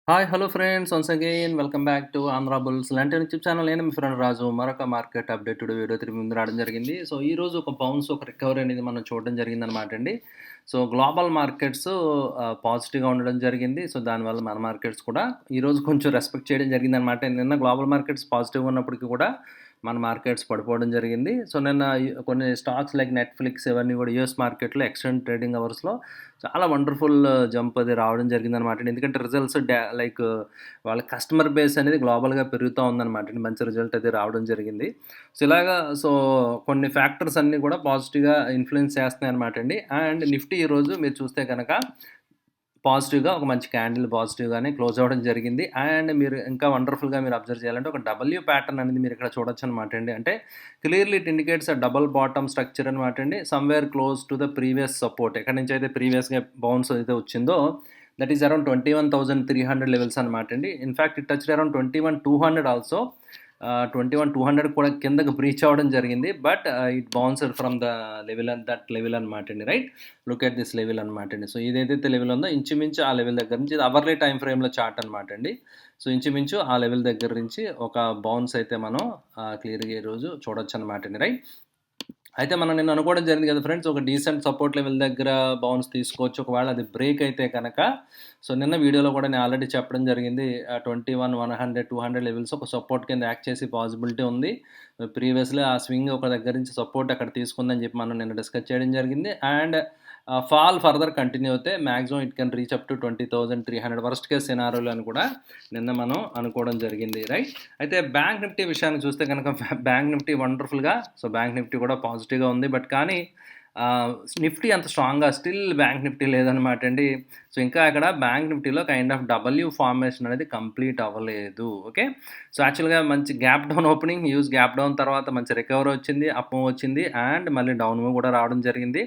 Hi hello friends once again welcome back to Andhra bulls లాంటి YouTube channel. నేను మీ friend రాజు మరొక market updated video తిరిగి ముందు రావడం జరిగింది. సో ఈ రోజు ఒక బౌన్స్ ఒక రికవరీ అనేది మనం చూడడం జరిగిందనమాట అండి. సో గ్లోబల్ మార్కెట్స్ పాజిటివ్గా ఉండడం జరిగింది. సో దానివల్ల మన మార్కెట్స్ కూడా ఈరోజు కొంచెం రెస్పెక్ట్ చేయడం జరిగిందనమాట. నిన్న గ్లోబల్ మార్కెట్స్ పాజిటివ్గా ఉన్నప్పటికీ కూడా మన మార్కెట్స్ పడిపోవడం జరిగింది. సో నిన్న కొన్ని స్టాక్స్ లైక్ నెట్ఫ్లిక్స్ ఇవన్నీ కూడా యూఎస్ మార్కెట్లో ఎక్స్టెండ్ ట్రేడింగ్ అవర్స్లో చాలా వండర్ఫుల్ జంప్ అది రావడం జరిగిందనమాట. ఎందుకంటే రిజల్ట్స్ లైక్ వాళ్ళ కస్టమర్ బేస్ అనేది గ్లోబల్గా పెరుగుతూ ఉందన్నమాట. మంచి రిజల్ట్ అది రావడం జరిగింది. సో ఇలాగా కొన్ని ఫ్యాక్టర్స్ అన్నీ కూడా పాజిటివ్గా ఇన్ఫ్లుయెన్స్ చేస్తున్నాయి అనమాట అండి. అండ్ నిఫ్టీ ఈరోజు మీరు చూస్తే కనుక పాజిటివ్గా ఒక మంచి క్యాండిల్ పాజిటివ్గానే క్లోజ్ అవ్వడం జరిగింది. అండ్ మీరు ఇంకా వండర్ఫుల్గా మీరు అబ్జర్వ్ చేయాలంటే ఒక డబ్ల్యూ ప్యాటర్న్ అనేది మీరు ఇక్కడ చూడొచ్చు అనమాట అండి. అంటే clearly it indicates double bottom structure అనమాట అండి. Somewhere close to the previous support, ఎక్కడి నుంచి అయితే ప్రీవియస్గా బౌన్స్ అయితే వచ్చిందో దట్ ఈస్ అరౌండ్ 21,300 లెవెల్స్ అనమాట అండి. In fact it touched around 21,200 also. 21,200 కూడా కిందకు బ్రీచ్ అవ్వడం జరిగింది. But it bounced from the level that level అనమాట అండి. Right, look at this level అనమాట అండి. సో ఇదేదైతే లెవెల్ ఉందో ఇంచుమించు ఆ లెవెల్ దగ్గర నుంచి, ఇది అవర్లీ టైం ఫ్రేమ్లో చార్ట్ అనమాట అండి. సో ఇంచుమించు ఆ లెవెల్ దగ్గర నుంచి ఒక బౌన్స్ అయితే మనం క్లియర్గా ఈరోజు చూడొచ్చు అనమాట అండి. రైట్, అయితే మనం నిన్న అనుకోవడం జరిగింది కదా ఫ్రెండ్స్, ఒక డీసెంట్ సపోర్ట్ లెవెల్ దగ్గర బౌన్స్ తీసుకోవచ్చు ఒకవేళ అది బ్రేక్ అయితే కనుక. సో నిన్న వీడియోలో కూడా నేను ఆల్రెడీ చెప్పడం జరిగింది, 21, 100, 200 లెవెల్స్ ఒక సపోర్ట్ కింద యాక్ట్ చేసి పాసిబిలిటీ ఉంది. ప్రీవియస్లీ ఆ స్వింగ్ ఒక దగ్గర నుంచి సపోర్ట్ అక్కడ తీసుకుందని చెప్పి మనం నిన్న డిస్కస్ చేయడం జరిగింది. అండ్ ఫాల్ ఫర్దర్ కంటిన్యూ అయితే maximum it can reach up to 20,300 worst case సినారియోలు అని కూడా నిన్న మనం అనుకోవడం జరిగింది. రైట్, అయితే బ్యాంక్ నిఫ్టీ విషయాన్ని చూస్తే కనుక బ్యాంక్ నిఫ్టీ వండర్ఫుల్గా, సో బ్యాంక్ నిఫ్టీ కూడా పాజిటివ్గా ఉంది. బట్ కానీ నిఫ్టీ అంత స్ట్రాంగ్గా స్టిల్ బ్యాంక్ నిఫ్టీ లేదనమాట అండి. సో ఇంకా అక్కడ బ్యాంక్ నిఫ్టీలో కైండ్ ఆఫ్ డబ్ల్యూ ఫార్మేషన్ అనేది కంప్లీట్ అవ్వలేదు. ఓకే, సో యాక్చువల్గా మంచి gap down opening, huge gap down తర్వాత మంచి రికవరీ వచ్చింది, అప్ మూవ్ వచ్చింది, అండ్ మళ్ళీ డౌన్ మూవ్ కూడా రావడం జరిగింది.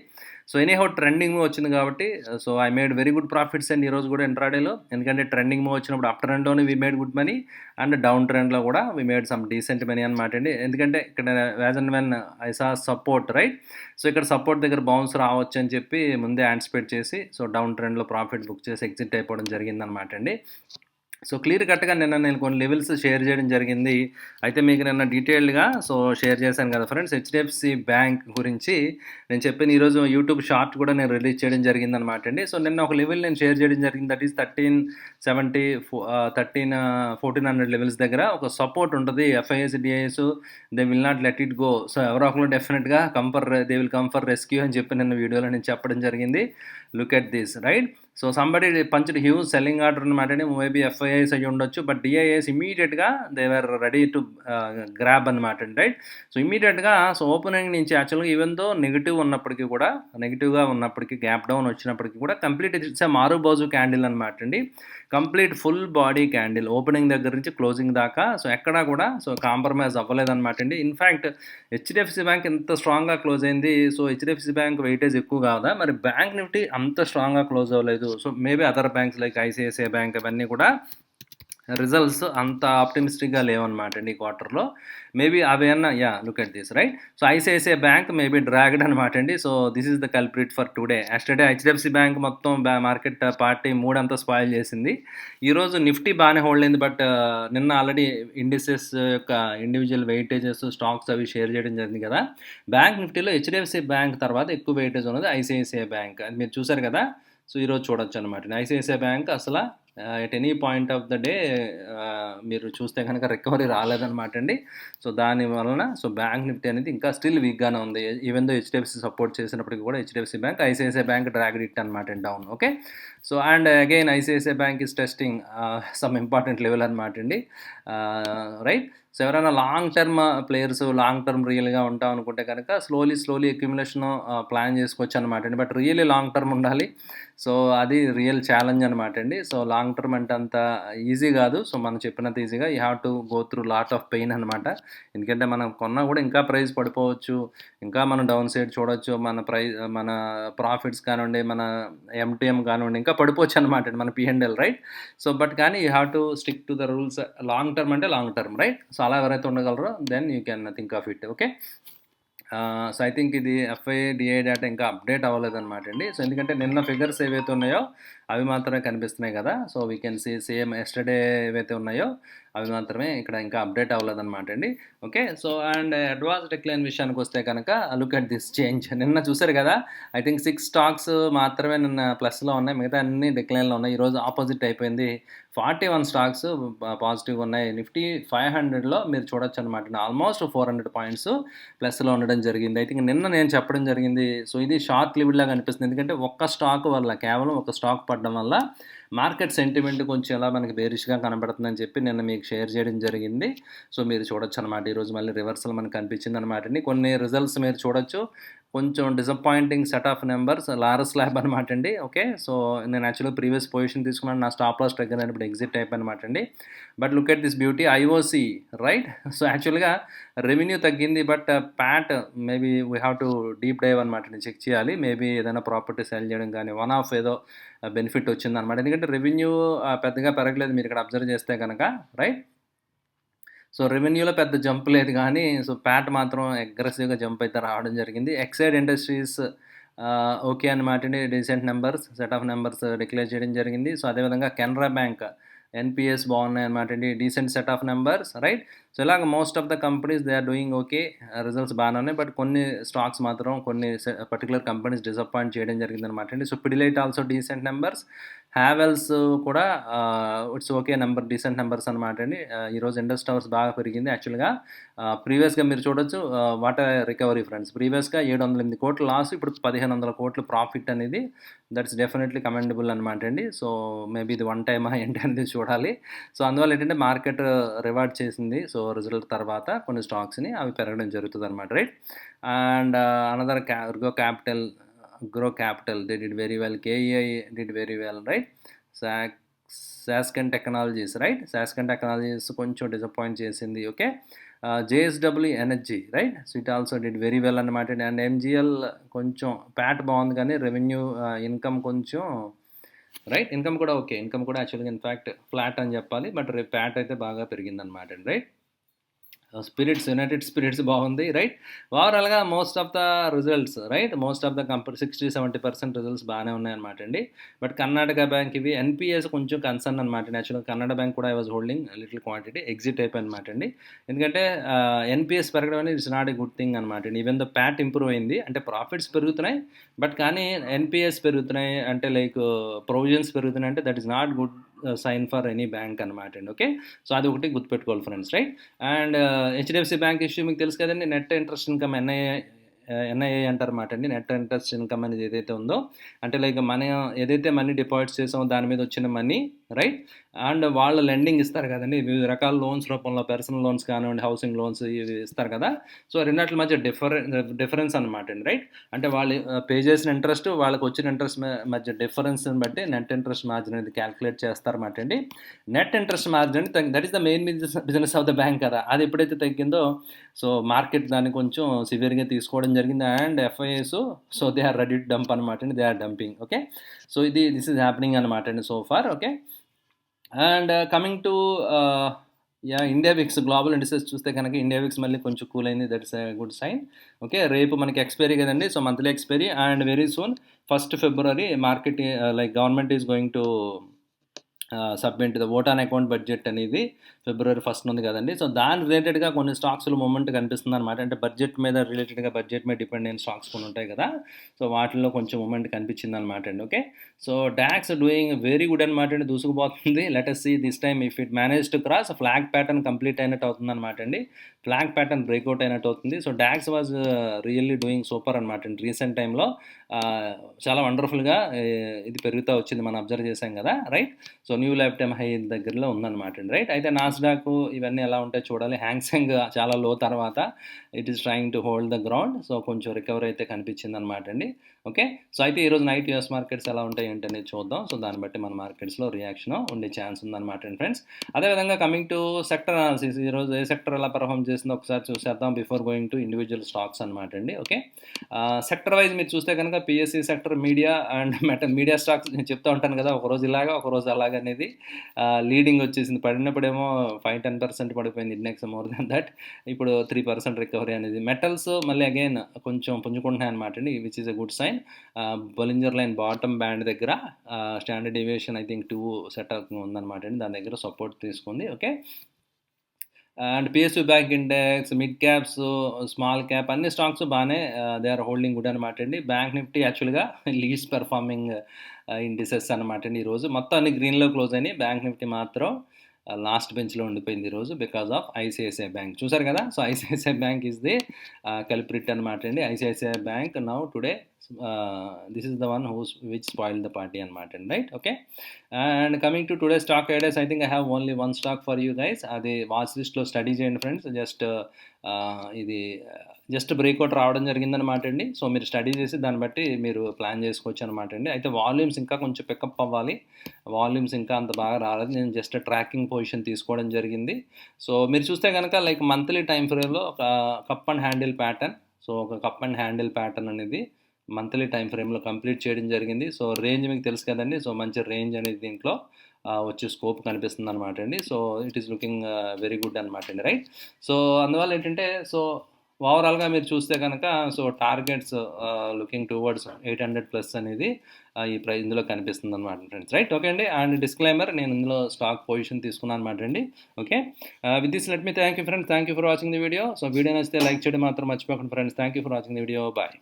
సో ఎనీహౌ ట్రెండింగ్ మూవ్ వచ్చింది కాబట్టి so I made very good profits and ఈరోజు కూడా ఇంట్రాడేలో. ఎందుకంటే ట్రెండింగ్ మూవ్ వచ్చినప్పుడు అప్ ట్రెండ్లోనే we made good money, and down ట్రెండ్లో కూడా we made some decent money అనమాట అండి. ఎందుకంటే ఇక్కడ as and when I saw support, right, so ఇక్కడ సపోర్ట్ దగ్గర బౌన్స్ రావచ్చు అని చెప్పి ముందే యాంటిసిపేట్ చేసి సో డౌన్ ట్రెండ్లో ప్రాఫిట్ బుక్ చేసి ఎగ్జిట్ అయిపోవడం జరిగిందనమాట అండి. సో క్లియర్ కట్గా నిన్న నేను కొన్ని లెవెల్స్ షేర్ చేయడం జరిగింది. అయితే మీకు నిన్న డీటెయిల్డ్గా సో షేర్ చేశాను కదా ఫ్రెండ్స్, హెచ్డిఎఫ్సి బ్యాంక్ గురించి నేను చెప్పిన ఈరోజు యూట్యూబ్ షార్ట్ కూడా నేను రిలీజ్ చేయడం జరిగిందనమాట అండి. సో నిన్న ఒక లెవెల్ నేను షేర్ చేయడం జరిగింది, దట్ ఈస్ 1370, 1400 లెవెల్స్ దగ్గర ఒక సపోర్ట్ ఉంటుంది. FIs DIs they will not let it go. So ఎవరో ఒకరు డెఫినెట్గా they will come for rescue అని చెప్పి నిన్న వీడియోలో నేను చెప్పడం జరిగింది. Look at this, right. So somebody punched huge selling order అనమాట అండి. మేబీ ఎఫ్ఐఐస్ అయ్యి ఉండొచ్చు, బట్ డిఐఎస్ ఇమీడియట్గా they were ready to grab అనమాట అండి. రైట్, సో ఇమీడియట్గా సో ఓపెనింగ్ నుంచి యాక్చువల్గా ఈవెన్ దో నెగిటివ్గా ఉన్నప్పటికీ గ్యాప్ డౌన్ వచ్చినప్పటికీ కూడా కంప్లీట్ ఇట్స్ మారు బాజు క్యాండిల్ అనమాట అండి. Complete full body candle opening దగ్గర నుంచి క్లోజింగ్ దాకా సో ఎక్కడా కూడా సో కాంప్రమైజ్ అవ్వలేదన్నమాట అండి. ఇన్ఫ్యాక్ట్ హెచ్డిఎఫ్సి బ్యాంక్ ఎంత స్ట్రాంగ్గా క్లోజ్ అయింది. సో హెచ్డిఎఫ్సి బ్యాంక్ వెయిటేజ్ ఎక్కువ కాదా, మరి బ్యాంక్ నిఫ్టీ అంత స్ట్రాంగ్గా క్లోజ్ అవ్వలేదు. So maybe other banks like ICICI bank అవన్నీ కూడా రిజల్ట్స్ అంత ఆప్టిమిస్టిక్గా లేవన్నమాట అండి ఈ క్వార్టర్లో. మేబీ అవి అన్న look at this, right. So ICICI bank maybe dragged అనమాట అండి. So this is the culprit for today. Yesterday HDFC bank మొత్తం మార్కెట్ పార్టీ మూడంతా స్పాయిల్ చేసింది. ఈరోజు నిఫ్టీ బాగానే హోల్డ్ అయింది, బట్ నిన్న ఆల్రెడీ ఇండిసెస్ యొక్క ఇండివిజువల్ వెయిటేజెస్ స్టాక్స్ అవి షేర్ చేయడం జరిగింది కదా. బ్యాంక్ నిఫ్టీలో హెచ్డిఎఫ్సి బ్యాంక్ తర్వాత ఎక్కువ వెయిటేజ్ ఉన్నది ఐసిఐసిఐ బ్యాంక్, అది మీరు చూసారు కదా. సో ఈరోజు చూడొచ్చు అనమాట. ఐసిఐసిఐ బ్యాంక్ అసలు at any point of the day మీరు చూస్తే కనుక రికవరీ రాలేదన్నమాట అండి. సో దాని వలన సో బ్యాంక్ నిఫ్టీ అనేది ఇంకా స్టిల్ వీక్గానే ఉంది. ఈవెన్ దో హెచ్డిఎఫ్సి సపోర్ట్ చేసినప్పటికీ కూడా HDFC bank ICICI bank dragged it అనమాట down. Okay, so and again ICICI bank is testing some important level అనమాట అండి. రైట్, సో ఎవరైనా long term players long term రియల్గా ఉంటాం అనుకుంటే కనుక స్లోలీ అక్యుములేషన్ ప్లాన్ చేసుకోవచ్చు అనమాట అండి. బట్ రియల్లీ లాంగ్ టర్మ్ ఉండాలి. సో అది రియల్ ఛాలెంజ్ అనమాట అండి. సో లాంగ్ టర్మ్ అంటే అంత ఈజీ కాదు. సో మనం చెప్పినంత ఈజీగా you have to go through lot of pain అనమాట. ఎందుకంటే మనం కొన్నా కూడా ఇంకా ప్రైస్ పడిపోవచ్చు, ఇంకా మనం డౌన్ సైడ్ చూడొచ్చు, మన ప్రాఫిట్స్ కానివ్వండి, మన ఎంటీఎం కానివ్వండి ఇంకా పడిపోవచ్చు అనమాట అండి, మన పిఎన్ఎల్, రైట్. సో బట్ కానీ you have to stick to the rules. Long term అంటే లాంగ్ టర్మ్, రైట్. సో అలా ఎవరైతే ఉండగలరో then you can think of it. Okay, so I think ఇది ఎఫ్ఐ డిఐ డేటా ఇంకా అప్డేట్ అవ్వలేదన్నమాట అండి. So ఎందుకంటే నిన్న ఫిగర్స్ ఏవైతే ఉన్నాయో అవి మాత్రమే కనిపిస్తున్నాయి కదా. So we can see same yesterday ఏవైతే ఉన్నాయో అవి మాత్రమే ఇక్కడ ఇంకా అప్డేట్ అవ్వలేదన్నమాట అండి. Okay. So and advance decline విషయానికి వస్తే కనుక లుక్ అట్ దిస్ చేంజ్. నిన్న చూసారు కదా, ఐ థింక్ 6 స్టాక్స్ మాత్రమే నిన్న ప్లస్లో ఉన్నాయి, మిగతా అన్ని డిక్లైన్లో ఉన్నాయి. ఈరోజు ఆపోజిట్ అయిపోయింది, 41 స్టాక్స్ పాజిటివ్గా ఉన్నాయి. నిఫ్టీ 500లో మీరు చూడొచ్చు అనమాట, ఆల్మోస్ట్ 400 పాయింట్స్ ప్లస్లో ఉండడం జరిగింది. ఐ థింక్ నిన్న నేను చెప్పడం జరిగింది. సో ఇది షార్ట్ లివిడ్ లాగా అనిపిస్తుంది, ఎందుకంటే ఒక్క స్టాక్ వల్ల, కేవలం ఒక స్టాక్ పడడం వల్ల మార్కెట్ సెంటిమెంట్ కొంచెం ఎలా మనకి బేరిష్గా కనబడుతుందని చెప్పి నిన్న మీకు షేర్ చేయడం జరిగింది. సో మీరు చూడొచ్చు అనమాట. ఈరోజు మళ్ళీ రివర్సల్ మనకు కనిపించింది అనమాట అండి. కొన్ని రిజల్ట్స్ మీరు చూడొచ్చు, కొంచెం disappointing set of numbers, Laurus lab అనమాట అండి. ఓకే. సో నేను యాక్చువల్గా ప్రీవియస్ పొజిషన్ తీసుకున్నాను, నా స్టాప్ లాస్ ట్రిగ్గర్ అయినప్పుడు ఎగ్జిట్ అయిపోయి అనమాట అండి. But look at this beauty, IOC right. So యాక్చువల్గా రెవెన్యూ తగ్గింది, but PAT maybe we have to deep dive అనమాట అండి, చెక్ చేయాలి. మేబీ ఏదైనా ప్రాపర్టీ సెల్ చేయడం కానీ వన్ ఆఫ్ ఏదో బెనిఫిట్ వచ్చిందనమాట. ఎందుకంటే రెవెన్యూ పెద్దగా పెరగలేదు మీరు ఇక్కడ అబ్జర్వ్ చేస్తే కనుక, రైట్. సో రెవెన్యూలో పెద్ద జంప్ లేదు, కానీ సో ప్యాట్ మాత్రం అగ్రెసివ్గా జంప్ అయితే రావడం జరిగింది. ఎక్సైడ్ ఇండస్ట్రీస్ ఓకే అనమాట అండి, decent numbers, set of numbers declare చేయడం జరిగింది. సో అదేవిధంగా కెనరా బ్యాంక్, ఎన్పిఎస్ బాగున్నాయి అనమాట అండి, decent set of numbers, right. So ఇలాగ most of the companies they are doing okay, results బాగానే ఉన్నాయి. బట్ కొన్ని స్టాక్స్ మాత్రం, కొన్ని పర్టికులర్ కంపెనీస్ డిసప్పాయింట్ చేయడం జరిగింది అనమాట అండి. So Pidilite also decent numbers, Havells కూడా it's okay number, decent numbers అనమాట అండి. ఈరోజు ఇండస్ టవర్స్ బాగా పెరిగింది. యాక్చువల్గా ప్రీవియస్గా మీరు చూడొచ్చు, వాట్ రికవరీ ఫ్రెండ్స్. ప్రీవియస్గా 708 కోట్లు లాస్, ఇప్పుడు 1500 కోట్లు ప్రాఫిట్ అనేది, దట్స్ డెఫినెట్లీ కమెండబుల్ అనమాట అండి. సో మేబీ ఇది వన్ టైమా ఏంటి అనేది చూడాలి. సో అందువల్ల ఏంటంటే మార్కెట్ రివార్డ్ చేసింది. సో రిజల్ట్ తర్వాత కొన్ని స్టాక్స్ని అవి పెరగడం జరుగుతుంది అనమాట, right. And another Gro Capital they did very well, KEI did very well, right. Sasken technologies, right. Sasken technologies కొంచెం డిసప్పాయింట్ చేసింది. Okay. JSW energy, right. So it also did very well అనమాట. అండ్ ఎంజిఎల్ కొంచెం ప్యాట్ బాగుంది, కానీ revenue income కొంచెం, right. Income కూడా okay, income కూడా యాక్చువల్గా ఇన్ఫ్యాక్ట్ ఫ్లాట్ అని చెప్పాలి, బట్ ప్యాట్ అయితే బాగా పెరిగింది అనమాట అండి, రైట్. స్పిరిట్స్, యునైటెడ్ స్పిరిట్స్ బాగుంది, రైట్. ఓవరాల్గా most of the results, right, most of the company 60-70% results బాగానే ఉన్నాయన్నమాట అండి. బట్ కర్ణాటక బ్యాంక్ ఇవి ఎన్పిఎస్ కొంచెం కన్సర్న్ అనమాట. యాక్చువల్గా కన్నడ బ్యాంక్ కూడా I was holding little quantity, exit అయిపోయి అనమాట అండి. ఎందుకంటే ఎన్పిఎస్ పెరగడం అనేది it's not a good thing అనమాట అండి. ఈవెన్ ద ప్యాట్ ఇంప్రూవ్ అయింది, అంటే ప్రాఫిట్స్ పెరుగుతున్నాయి, బట్ కానీ ఎన్పిఎస్ పెరుగుతున్నాయి అంటే లైక్ ప్రొవిజన్స్ పెరుగుతున్నాయి అంటే that is not good sign for any bank అనమాట అండి. ఓకే. సో అది ఒకటి గుర్తుపెట్టుకోవాలి friends, right. And HDFC bank issue మీకు తెలుసు కదండి, నెట్ ఇంట్రెస్ట్ ఇన్కమ్ ఎన్ఐఏ అంటారు అన్నమాట అండి. నెట్ ఇంట్రెస్ట్ ఇన్కమ్ అనేది ఏదైతే ఉందో, అంటే లైక్ మనం ఏదైతే మనీ డిపాజిట్ చేసామో దాని మీద వచ్చిన మనీ, రైట్. అండ్ వాళ్ళు లెండింగ్ ఇస్తారు కదండి, వివిధ రకాల లోన్స్ రూపంలో, పర్సనల్ లోన్స్ కానివ్వండి, హౌసింగ్ లోన్స్ ఇవి ఇస్తారు కదా. సో రెండాటి మధ్య డిఫరెన్స్ అనమాట అండి, రైట్. అంటే వాళ్ళు పే చేసిన ఇంట్రెస్ట్, వాళ్ళకి వచ్చిన ఇంట్రెస్ట్ మధ్య డిఫరెన్స్ని బట్టి నెట్ ఇంట్రెస్ట్ మార్జిన్ అనేది క్యాలిక్యులేట్ చేస్తారన్నమాట అండి. Net interest margin that is the main business of the bank కదా. అది ఎప్పుడైతే తగ్గిందో సో మార్కెట్ దాన్ని కొంచెం సివియర్గా తీసుకోవడం జరిగింది. And FIs so they are ready to dump అనమాట అండి, they are dumping. Okay. So this is happening అనమాట అండి so far. Okay. And coming to India VIX, global indices చూస్తే కనుక ఇండియా విక్స్ మళ్ళీ కొంచెం కూల్ అయింది, that's a good sign. Okay. రేపు మనకి ఎక్స్పైరీ కదండి, so monthly expiry, and very soon 1st February market like government is going to submit the vote on account budget అనేది February 1st ఉంది కదండి. So దాని రిలేటెడ్గా కొన్ని స్టాక్స్లో మూమెంట్ కనిపిస్తుంది అనమాట. అంటే బడ్జెట్ మీద రిలేటెడ్గా, బడ్జెట్ మీద డిపెండ్ అయిన స్టాక్స్ కొన్ని ఉంటాయి కదా, సో వాటిల్లో కొంచెం మూమెంట్ కనిపించింది అనమాట అండి. Okay. So DAX doing very good అనమాట అండి, దూసుకుపోతుంది. Let us see this time if it managed to cross flag pattern complete అయినట్టు అవుతుంది అనమాట అండి, ఫ్లాగ్ ప్యాటర్న్ బ్రేక్అవుట్ అయినట్టు అవుతుంది. So DAX was really doing super అనమాట అండి. రీసెంట్ టైంలో చాలా వండర్ఫుల్గా ఇది పెరుగుతూ వచ్చింది, మనం అబ్జర్వ్ చేసాం కదా, right. So new life time high దగ్గరలో ఉందన్నమాట అండి, రైట్. అయితే నాస్డాక్ ఇవన్నీ ఎలా ఉంటాయి చూడాలి. హ్యాంగ్సెంగ్ చాలా లో తర్వాత it is trying to hold the ground, so కొంచెం రికవరీ అయితే కనిపించింది అనమాట అండి. ఓకే. సో అయితే ఈరోజు నైట్ యూఎస్ మార్కెట్స్ ఎలా ఉంటాయి ఏంటనేది చూద్దాం. సో దాన్ని బట్టి మన మార్కెట్స్లో రియాక్షన్ ఉండే ఛాన్స్ ఉందన్నమాట అండి ఫ్రెండ్స్. అదేవిధంగా కమింగ్ టు సెక్టర్ అనాలిసిస్, ఈరోజు ఏ సెక్టర్ ఎలా పర్ఫామ్ చేసిందో ఒకసారి చూసేద్దాం before going to individual stocks అనమాట అండి. ఓకే. సెక్టర్ వైజ్ మీరు చూస్తే కనుక PSC sector, media and media stocks నేను చెప్తూ ఉంటాను కదా, ఒకరోజు ఇలాగా ఒకరోజు అలాగా అనేది లీడింగ్ వచ్చేసింది. పడినప్పుడేమో 5-10% పడిపోయింది ఇండెక్స్, మోర్ దాన్ దట్ ఇప్పుడు 3% రికవరీ అనేది. మెటల్స్ మళ్ళీ అగైన్ కొంచెం పుంజుకుంటున్నాయి అనమాట అండి, which is a good sign. Line, Bollinger line bottom band దగ్గర standard deviation I think 2 set ఉందన్నమాట అండి. దాని దగ్గర సపోర్ట్ తీసుకుంది. Okay. And PSU bank index, mid caps, small cap అన్ని స్టాక్స్ బాగానే దే ఆర్ హోల్డింగ్ గుడ్ అనమాట అండి. బ్యాంక్ నిఫ్టీ యాక్చువల్గా లీస్ట్ పెర్ఫార్మింగ్ ఇండిసెస్ అనమాట అండి. ఈరోజు మొత్తం అన్ని గ్రీన్లో క్లోజ్ అయినాయి. బ్యాంక్ నిఫ్టీ మాత్రం లాస్ట్ బెంచ్లో ఉండిపోయింది ఈరోజు బికాస్ ఆఫ్ ఐసిఐసిఐ బ్యాంక్. చూసారు కదా. So ICICI bank is the culprit అనమాట అండి. ICICI bank now today this is the one which spoil the party అనమాట అండి. Right. Okay. And coming to today stock ideas, I think I have only one stock for you guys. అది watch లిస్ట్లో study చేయండి friends. ఇది just breakout రావడం జరిగిందనమాట అండి. So మీరు స్టడీ చేసి దాన్ని బట్టి మీరు ప్లాన్ చేసుకోవచ్చు అనమాట అండి. అయితే వాల్యూమ్స్ ఇంకా కొంచెం పికప్ అవ్వాలి. వాల్యూమ్స్ ఇంకా అంత బాగా రాలేదు. నేను జస్ట్ ట్రాకింగ్ పొజిషన్ తీసుకోవడం జరిగింది. సో మీరు చూస్తే కనుక లైక్ మంత్లీ టైం ఫ్రేమ్లో ఒక cup and handle pattern, so ఒక కప్ అండ్ హ్యాండిల్ ప్యాటర్న్ అనేది మంత్లీ టైం ఫ్రేమ్లో కంప్లీట్ చేయడం జరిగింది. సో రేంజ్ మీకు తెలుసు కదండి. సో మంచి రేంజ్ అనేది దీంట్లో వచ్చే స్కోప్ కనిపిస్తుంది అనమాట అండి. So it is looking very good అనమాట అండి. రైట్. సో అందువల్ల ఏంటంటే సో ఓవరాల్గా మీరు చూస్తే కనుక సో టార్గెట్స్ లుకింగ్ టువర్డ్స్ 800+ అనేది ఈ ప్రైస్ ఇందులో కనిపిస్తుంది అనమాట ఫ్రెండ్స్. రైట్. ఓకే అండి. అండ్ డిస్క్లైమర్, నేను ఇందులో స్టాక్ పొజిషన్ తీసుకున్నాను అనమాట అండి. Okay. With this let me thank you friends. Thank you for watching the video. So video నచ్చితే లైక్ చేయడం మాత్రం మర్చిపోకండి friends. Thank you for watching the video. Bye.